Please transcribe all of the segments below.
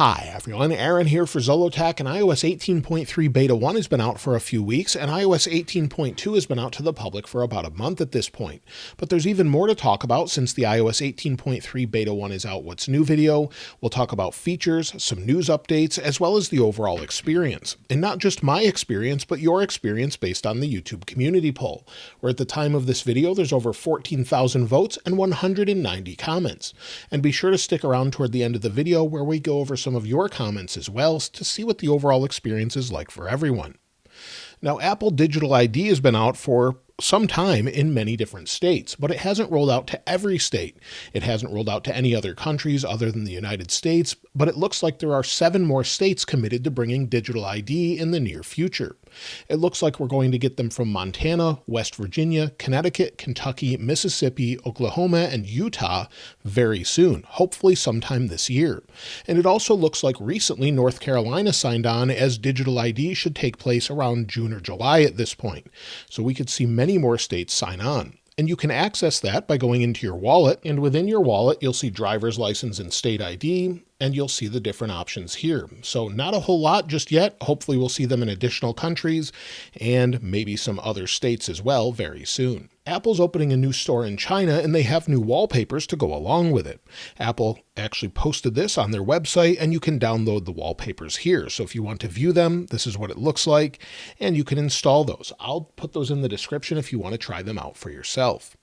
Hi everyone, Aaron here for Zollotech, and iOS 18.3 Beta 1 has been out for a few weeks, and iOS 18.2 has been out to the public for about a month at this point. But there's even more to talk about since the iOS 18.3 Beta 1 is out. What's new video? We'll talk about features, some news updates, as well as the overall experience. And not just my experience, but your experience based on the YouTube community poll, where at the time of this video there's over 14,000 votes and 190 comments. And be sure to stick around toward the end of the video where we go over some of your comments as well to see what the overall experience is like for everyone. Now, Apple Digital ID has been out for some time in many different states, but it hasn't rolled out to every state. It hasn't rolled out to any other countries other than the United States, but it looks like there are 7 more states committed to bringing digital ID in the near future. It looks like we're going to get them from Montana, West Virginia, Connecticut, Kentucky, Mississippi, Oklahoma, and Utah very soon, hopefully sometime this year. And it also looks like recently North Carolina signed on, as digital ID should take place around June or July at this point. So we could see many more states sign on. And you can access that by going into your wallet, and within your wallet you'll see driver's license and state ID, and you'll see the different options here. So not a whole lot just yet. Hopefully we'll see them in additional countries and maybe some other states as well very soon. Apple's opening a new store in China, and they have new wallpapers to go along with it. Apple actually posted this on their website, and you can download the wallpapers here. So if you want to view them, this is what it looks like, and you can install those. I'll put those in the description if you want to try them out for yourself.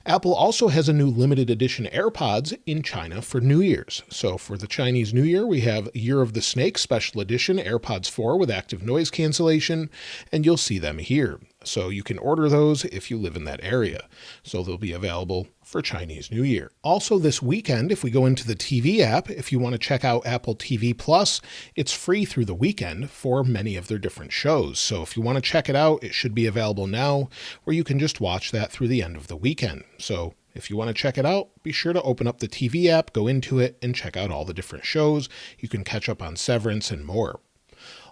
Apple also has a new limited edition AirPods in China for New Year's. So for the Chinese New Year, we have Year of the Snake Special Edition AirPods 4 with active noise cancellation, and you'll see them here. So you can order those if you live in that area. So they'll be available for Chinese New Year. Also this weekend, if we go into the TV app, if you want to check out Apple TV Plus, it's free through the weekend for many of their different shows. So if you want to check it out, it should be available now, where you can just watch that through the end of the weekend. So if you want to check it out, be sure to open up the TV app, go into it, and check out all the different shows. You can catch up on Severance and more.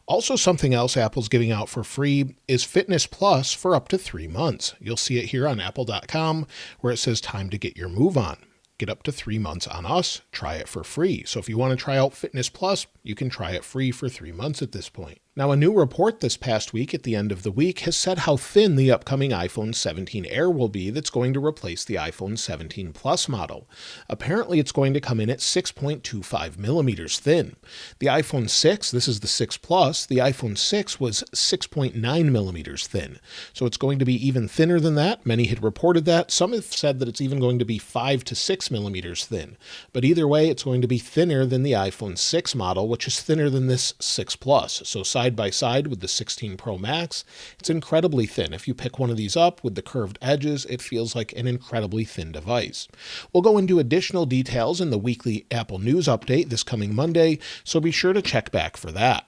Also, something else Apple's giving out for free is Fitness Plus for up to 3 months. You'll see it here on apple.com where it says time to get your move on. Get up to 3 months on us, try it for free. So if you want to try out Fitness Plus, you can try it free for 3 months at this point. Now, a new report this past week at the end of the week has said how thin the upcoming iPhone 17 Air will be that's going to replace the iPhone 17 Plus model. Apparently, it's going to come in at 6.25 millimeters thin. The iPhone 6, this is the 6 Plus, the iPhone 6 was 6.9 millimeters thin. So it's going to be even thinner than that. Many had reported that. Some have said that it's even going to be 5 to 6 millimeters thin. But either way, it's going to be thinner than the iPhone 6 model, which is thinner than this 6 Plus. So side by side with the 16 Pro Max, it's incredibly thin. If you pick one of these up with the curved edges, it feels like an incredibly thin device. We'll go into additional details in the weekly Apple News update this coming Monday, so be sure to check back for that.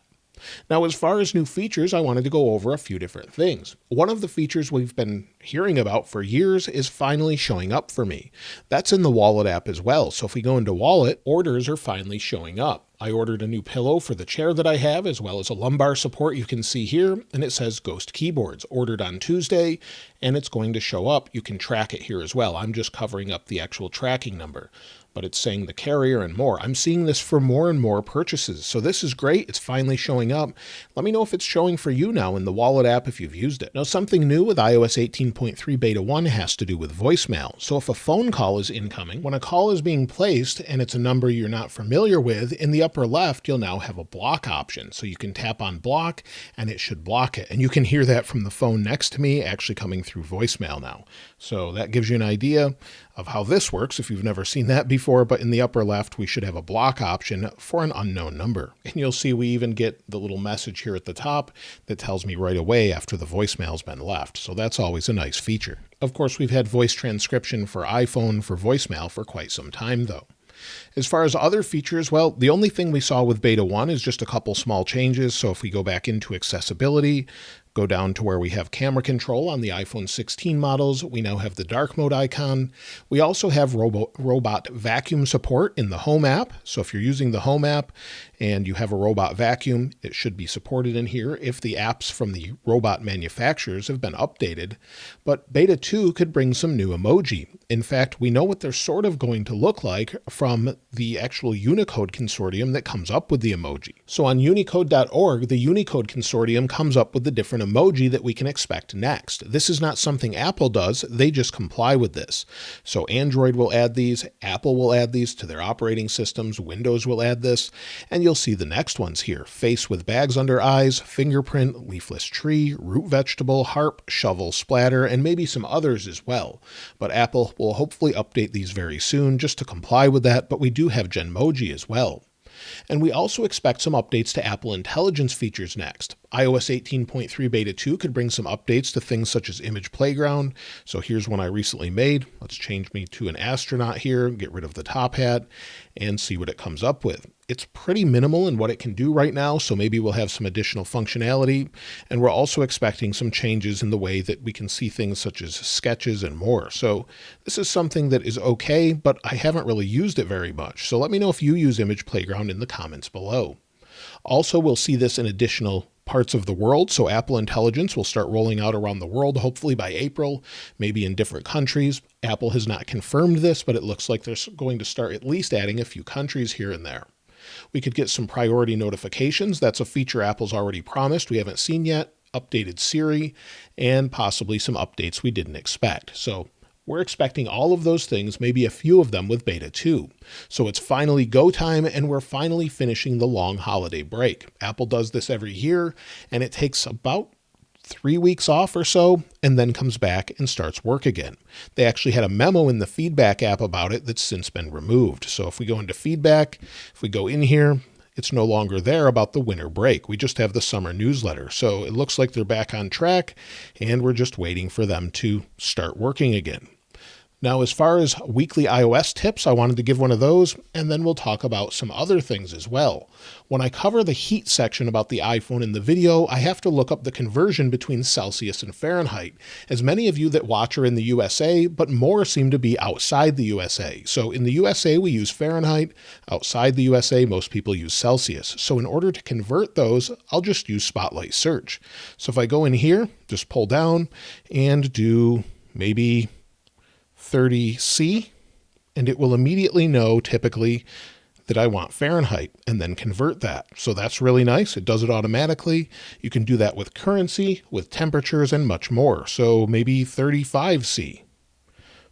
Now, as far as new features, I wanted to go over a few different things. One of the features we've been hearing about for years is finally showing up for me. That's in the Wallet app as well. So if we go into Wallet, orders are finally showing up. I ordered a new pillow for the chair that I have, as well as a lumbar support you can see here, and it says Ghost Keyboards, ordered on Tuesday, and it's going to show up. You can track it here as well. I'm just covering up the actual tracking number, but it's saying the carrier and more. I'm seeing this for more and more purchases, so this is great. It's finally showing up. Let me know if it's showing for you now in the Wallet app if you've used it. Now, something new with iOS 18.3 Beta 1 has to do with voicemail. So if a phone call is incoming, when a call is being placed and it's a number you're not familiar with, in the upper left, you'll now have a block option. So you can tap on block and it should block it. And you can hear that from the phone next to me actually coming through voicemail now. So that gives you an idea of how this works if you've never seen that before. But in the upper left, we should have a block option for an unknown number. And you'll see we even get the little message here at the top that tells me right away after the voicemail's been left. So that's always a nice feature. Of course, we've had voice transcription for iPhone for voicemail for quite some time though. As far as other features, well, the only thing we saw with Beta 1 is just a couple small changes. So if we go back into accessibility, go down to where we have camera control on the iPhone 16 models. We now have the dark mode icon. We also have robot vacuum support in the Home app. So if you're using the Home app and you have a robot vacuum, it should be supported in here if the apps from the robot manufacturers have been updated. But Beta 2 could bring some new emoji. In fact, we know what they're sort of going to look like from the actual Unicode consortium that comes up with the emoji. So on unicode.org, the Unicode consortium comes up with the different emoji that we can expect next. This is not something Apple does, they just comply with this. So Android will add these, Apple will add these to their operating systems, Windows will add this, and you'll see the next ones here. Face with bags under eyes, fingerprint, leafless tree, root vegetable, harp, shovel, splatter, and maybe some others as well. But Apple will hopefully update these very soon just to comply with that, but we do have Genmoji as well. And we also expect some updates to Apple Intelligence features next. iOS 18.3 Beta 2 could bring some updates to things such as Image Playground. So here's one I recently made. Let's change me to an astronaut here, get rid of the top hat, and see what it comes up with. It's pretty minimal in what it can do right now, so maybe we'll have some additional functionality. And we're also expecting some changes in the way that we can see things such as sketches and more. So this is something that is okay, but I haven't really used it very much. So let me know if you use Image Playground in the comments below. Also, we'll see this in additional parts of the world. So Apple Intelligence will start rolling out around the world, hopefully by April, maybe in different countries. Apple has not confirmed this, but it looks like they're going to start at least adding a few countries here and there. We could get some priority notifications. That's a feature Apple's already promised we haven't seen yet, updated Siri, and possibly some updates we didn't expect. So we're expecting all of those things, maybe a few of them with Beta 2. So it's finally go time, and we're finally finishing the long holiday break. Apple does this every year, and it takes about 3 weeks off or so, and then comes back and starts work again. They actually had a memo in the feedback app about it that's since been removed. So if we go into feedback, if we go in here, it's no longer there about the winter break. We just have the summer newsletter. So it looks like they're back on track, and we're just waiting for them to start working again. Now, as far as weekly iOS tips, I wanted to give one of those, and then we'll talk about some other things as well. When I cover the heat section about the iPhone in the video, I have to look up the conversion between Celsius and Fahrenheit, as many of you that watch are in the USA, but more seem to be outside the USA. So in the USA, we use Fahrenheit. Outside the USA, most people use Celsius. So in order to convert those, I'll just use Spotlight Search. So if I go in here, just pull down and do maybe 30°C, and it will immediately know typically that I want Fahrenheit and then convert that. So that's really nice. It does it automatically. You can do that with currency, with temperatures, and much more. So maybe 35°C.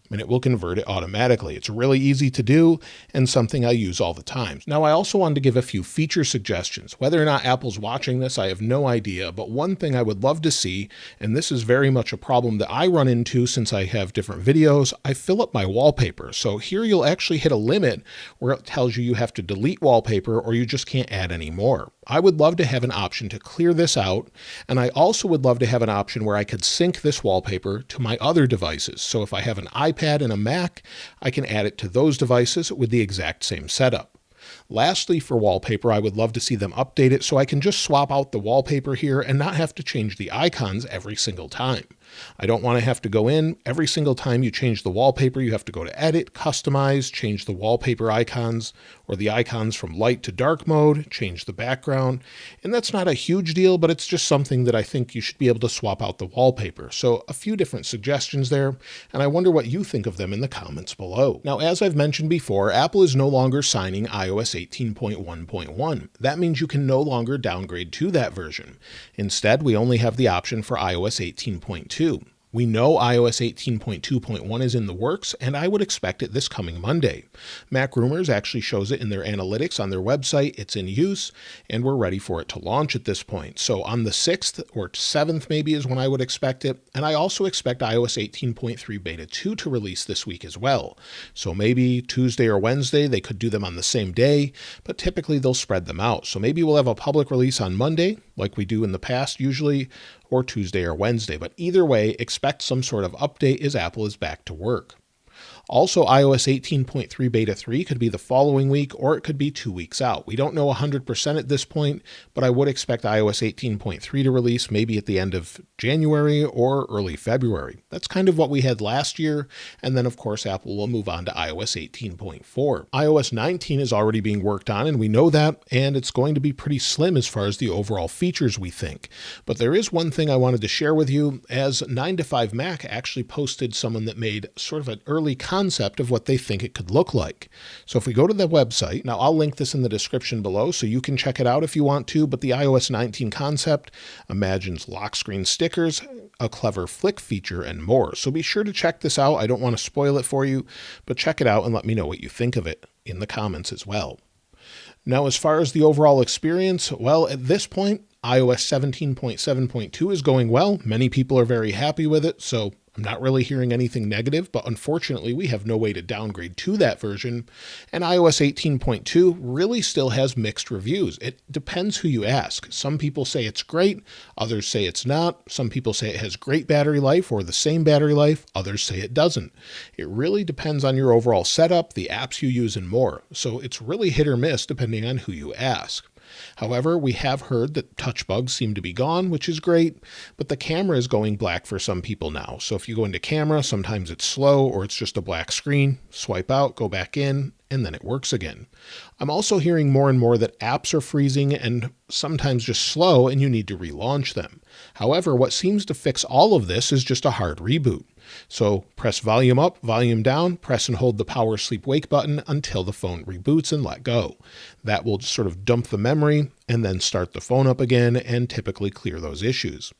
And it will convert it automatically. It's really easy to do and something I use all the time. Now, I also wanted to give a few feature suggestions. Whether or not Apple's watching this, I have no idea, but one thing I would love to see, and this is very much a problem that I run into since I have different videos, I fill up my wallpaper. So here you'll actually hit a limit where it tells you have to delete wallpaper or you just can't add any more. I would love to have an option to clear this out, and I also would love to have an option where I could sync this wallpaper to my other devices. So if I have an iPad and a Mac, I can add it to those devices with the exact same setup. Lastly, for wallpaper, I would love to see them update it so I can just swap out the wallpaper here and not have to change the icons every single time. I don't want to have to go in every single time you change the wallpaper. You have to go to Edit, Customize, change the wallpaper icons or the icons from light to dark mode, change the background. And that's not a huge deal, but it's just something that I think you should be able to swap out the wallpaper. So a few different suggestions there, and I wonder what you think of them in the comments below. Now, as I've mentioned before, Apple is no longer signing iOS 18.1.1. That means you can no longer downgrade to that version. Instead, we only have the option for iOS 18.2. We know iOS 18.2.1 is in the works, and I would expect it this coming Monday. Mac Rumors actually shows it in their analytics on their website. It's in use, and we're ready for it to launch at this point. So on the 6th or 7th maybe is when I would expect it, and I also expect iOS 18.3 Beta 2 to release this week as well. So maybe Tuesday or Wednesday, they could do them on the same day, but typically they'll spread them out. So maybe we'll have a public release on Monday, like we do in the past usually, or Tuesday or Wednesday. But either way, expect some sort of update as Apple is back to work. Also, iOS 18.3 Beta 3 could be the following week, or it could be 2 weeks out. We don't know 100% at this point, but I would expect iOS 18.3 to release maybe at the end of January or early February. That's kind of what we had last year, and then of course Apple will move on to iOS 18.4. iOS 19 is already being worked on, and we know that, and it's going to be pretty slim as far as the overall features we think. But there is one thing I wanted to share with you, as 9to5Mac actually posted someone that made sort of an early concept of what they think it could look like. So if we go to the website, now I'll link this in the description below so you can check it out if you want to, but the iOS 19 concept imagines lock screen stickers, a clever flick feature, and more. So be sure to check this out. I don't want to spoil it for you, but check it out and let me know what you think of it in the comments as well. Now, as far as the overall experience, well, at this point, iOS 17.7.2 is going well. Many people are very happy with it, so I'm not really hearing anything negative, but unfortunately we have no way to downgrade to that version. And iOS 18.2 really still has mixed reviews. It depends who you ask. Some people say it's great, others say it's not. Some people say it has great battery life or the same battery life, others say it doesn't. It really depends on your overall setup, the apps you use, and more. So it's really hit or miss depending on who you ask. However, we have heard that touch bugs seem to be gone, which is great, but the camera is going black for some people now. So if you go into camera, sometimes it's slow or it's just a black screen, swipe out, go back in, and then it works again. I'm also hearing more and more that apps are freezing and sometimes just slow and you need to relaunch them. However, what seems to fix all of this is just a hard reboot. So press volume up, volume down, press and hold the power sleep wake button until the phone reboots and let go. That will just sort of dump the memory and then start the phone up again and typically clear those issues.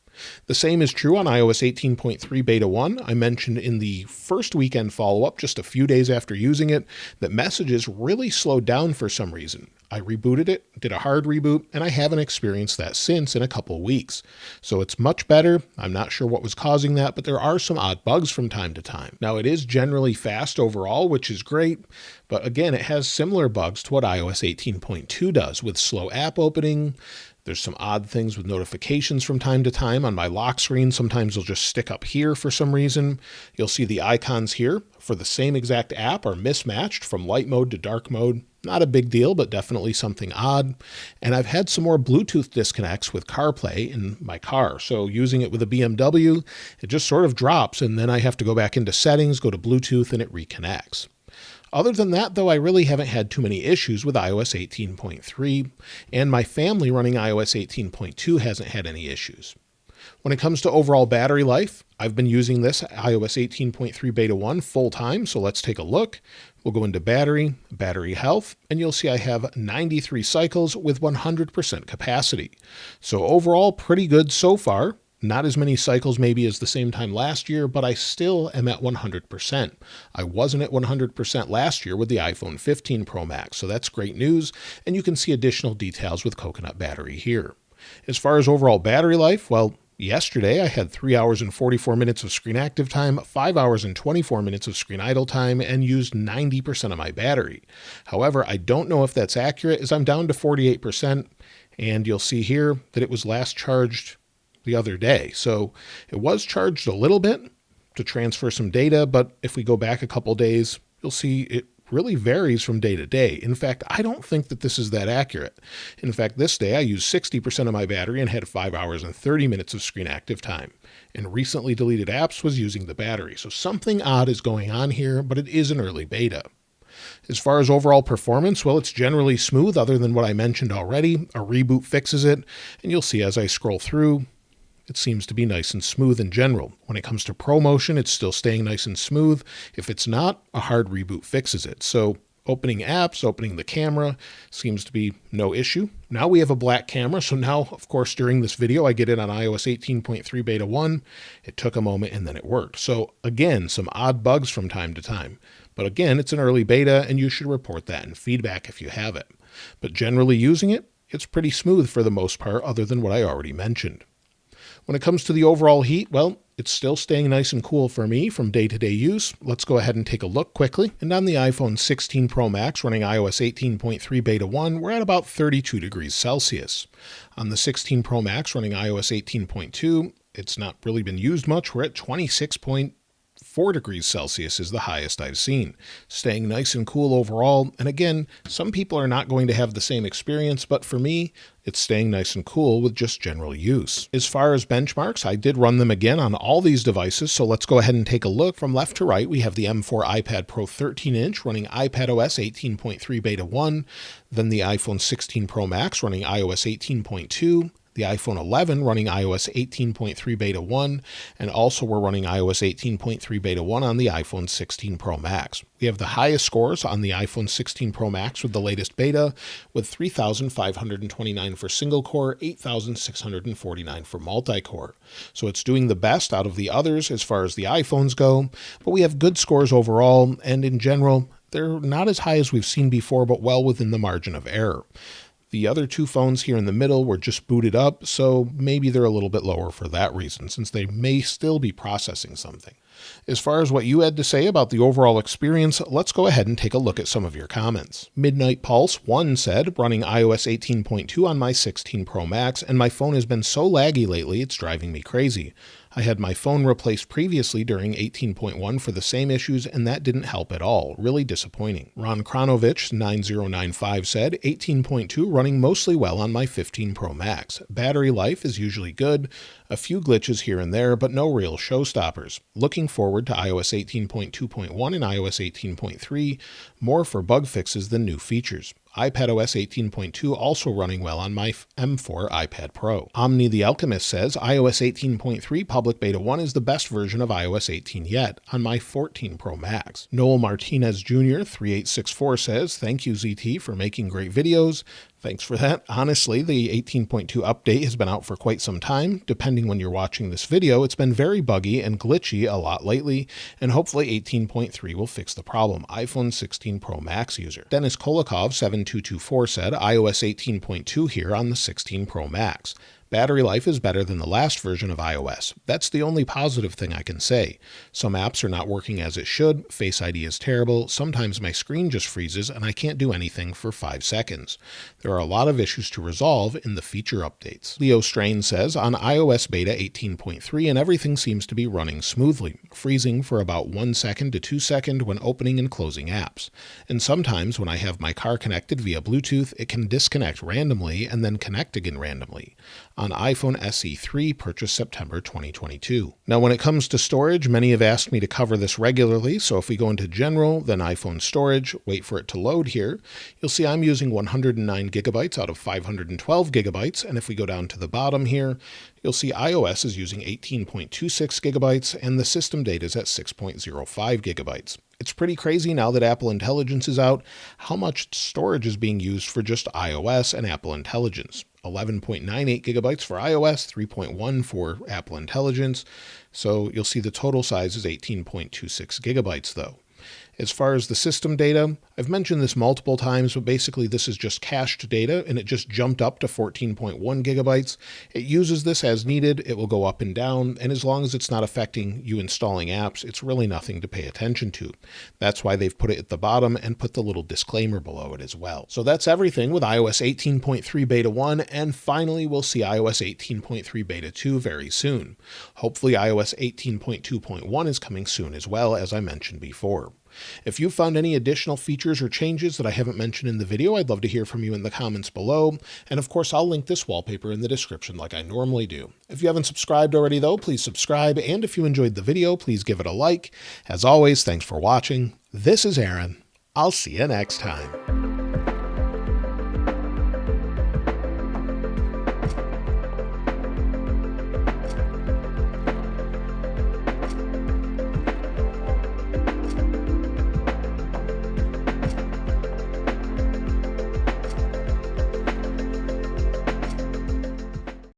The same is true on iOS 18.3 Beta 1. I mentioned in the first weekend follow-up, just a few days after using it, that messages really slowed down for some reason. I rebooted it, did a hard reboot, and I haven't experienced that since in a couple weeks. So it's much better. I'm not sure what was causing that, but there are some odd bugs from time to time. Now, it is generally fast overall, which is great, but again, it has similar bugs to what iOS 18.2 does with slow app opening. There's some odd things with notifications from time to time. On my lock screen, sometimes they'll just stick up here for some reason. You'll see the icons here for the same exact app are mismatched from light mode to dark mode. Not a big deal, but definitely something odd. And I've had some more Bluetooth disconnects with CarPlay in my car. So using it with a BMW, it just sort of drops, and then I have to go back into settings, go to Bluetooth, and it reconnects. Other than that, though, I really haven't had too many issues with iOS 18.3, and my family running iOS 18.2 hasn't had any issues. When it comes to overall battery life, I've been using this iOS 18.3 Beta 1 full time, so let's take a look. We'll go into battery health, and you'll see I have 93 cycles with 100% capacity. So overall, pretty good so far. Not as many cycles maybe as the same time last year, but I still am at 100%. I wasn't at 100% last year with the iPhone 15 Pro Max, so that's great news, and you can see additional details with Coconut Battery here. As far as overall battery life, well, yesterday I had 3 hours and 44 minutes of screen active time, 5 hours and 24 minutes of screen idle time, and used 90% of my battery. However, I don't know if that's accurate, as I'm down to 48%, and you'll see here that it was last charged the other day. So it was charged a little bit to transfer some data, but if we go back a couple days, you'll see it really varies from day to day. In fact, I don't think that this is that accurate. In fact, this day I used 60% of my battery and had 5 hours and 30 minutes of screen active time. And recently deleted apps was using the battery. So something odd is going on here, but it is an early beta. As far as overall performance, well, it's generally smooth other than what I mentioned already. A reboot fixes it, and you'll see as I scroll through, it seems to be nice and smooth in general. When it comes to ProMotion, it's still staying nice and smooth. If it's not, a hard reboot fixes it. So opening apps, opening the camera seems to be no issue. Now we have a black camera. So now, of course, during this video, I get it on iOS 18.3 Beta 1. It took a moment and then it worked. So again, some odd bugs from time to time. But again, it's an early beta and you should report that in feedback if you have it. But generally using it, it's pretty smooth for the most part, other than what I already mentioned. When it comes to the overall heat, well, it's still staying nice and cool for me from day-to-day use. Let's go ahead and take a look quickly. And on the iPhone 16 Pro Max running iOS 18.3 Beta 1, we're at about 32 degrees Celsius. On the 16 Pro Max running iOS 18.2, it's not really been used much. We're at 26.4 4 degrees Celsius is the highest I've seen. Staying nice and cool overall, and again, some people are not going to have the same experience, but for me, it's staying nice and cool with just general use. As far as benchmarks, I did run them again on all these devices, so let's go ahead and take a look. From left to right, we have the M4 iPad Pro 13-inch running iPadOS 18.3 Beta 1, then the iPhone 16 Pro Max running iOS 18.2, the iPhone 11 running iOS 18.3 Beta 1, and also we're running iOS 18.3 Beta 1 on the iPhone 16 Pro Max. We have the highest scores on the iPhone 16 Pro Max with the latest beta, with 3,529 for single-core, 8,649 for multi-core. So it's doing the best out of the others as far as the iPhones go, but we have good scores overall, and in general, they're not as high as we've seen before, but well within the margin of error. The other two phones here in the middle were just booted up, so maybe they're a little bit lower for that reason, since they may still be processing something. As far as what you had to say about the overall experience, let's go ahead and take a look at some of your comments. Midnight Pulse 1 said, running iOS 18.2 on my 16 Pro Max, and my phone has been so laggy lately it's driving me crazy. I had my phone replaced previously during 18.1 for the same issues, and that didn't help at all. Really disappointing. Ron Kronovich 9095 said, 18.2 running mostly well on my 15 Pro Max. Battery life is usually good, a few glitches here and there, but no real showstoppers. Looking forward to iOS 18.2.1 and iOS 18.3, more for bug fixes than new features. iPadOS 18.2 also running well on my M4 iPad Pro. Omni the Alchemist says, iOS 18.3 Public Beta 1 is the best version of iOS 18 yet, on my 14 Pro Max. Noel Martinez Jr. 3864 says, thank you ZT for making great videos. Thanks for that. Honestly, the 18.2 update has been out for quite some time. Depending when you're watching this video, it's been very buggy and glitchy a lot lately, and hopefully 18.3 will fix the problem. iPhone 16 Pro Max user. Dennis Kolakov 7224 said, iOS 18.2 here on the 16 Pro Max. Battery life is better than the last version of iOS. That's the only positive thing I can say. Some apps are not working as it should, Face ID is terrible, sometimes my screen just freezes and I can't do anything for 5 seconds. There are a lot of issues to resolve in the feature updates. Leo Strain says, on iOS beta 18.3 and everything seems to be running smoothly, freezing for about 1 second to 2 seconds when opening and closing apps. And sometimes when I have my car connected via Bluetooth, it can disconnect randomly and then connect again randomly. On iPhone SE 3, purchased September 2022. Now, when it comes to storage, many have asked me to cover this regularly, so if we go into General, then iPhone Storage, wait for it to load here, you'll see I'm using 109 gigabytes out of 512 gigabytes, and if we go down to the bottom here, you'll see iOS is using 18.26 gigabytes, and the system data is at 6.05 gigabytes. It's pretty crazy now that Apple Intelligence is out, how much storage is being used for just iOS and Apple Intelligence. 11.98 gigabytes for iOS, 3.1 for Apple Intelligence. So you'll see the total size is 18.26 gigabytes though. As far as the system data, I've mentioned this multiple times, but basically this is just cached data and it just jumped up to 14.1 gigabytes. It uses this as needed. It will go up and down. And as long as it's not affecting you installing apps, it's really nothing to pay attention to. That's why they've put it at the bottom and put the little disclaimer below it as well. So that's everything with iOS 18.3 Beta 1. And finally, we'll see iOS 18.3 Beta 2 very soon. Hopefully iOS 18.2.1 is coming soon as well, as I mentioned before. If you found any additional features or changes that I haven't mentioned in the video, I'd love to hear from you in the comments below. And of course, I'll link this wallpaper in the description like I normally do. If you haven't subscribed already though, please subscribe. And if you enjoyed the video, please give it a like. As always, thanks for watching. This is Aaron. I'll see you next time.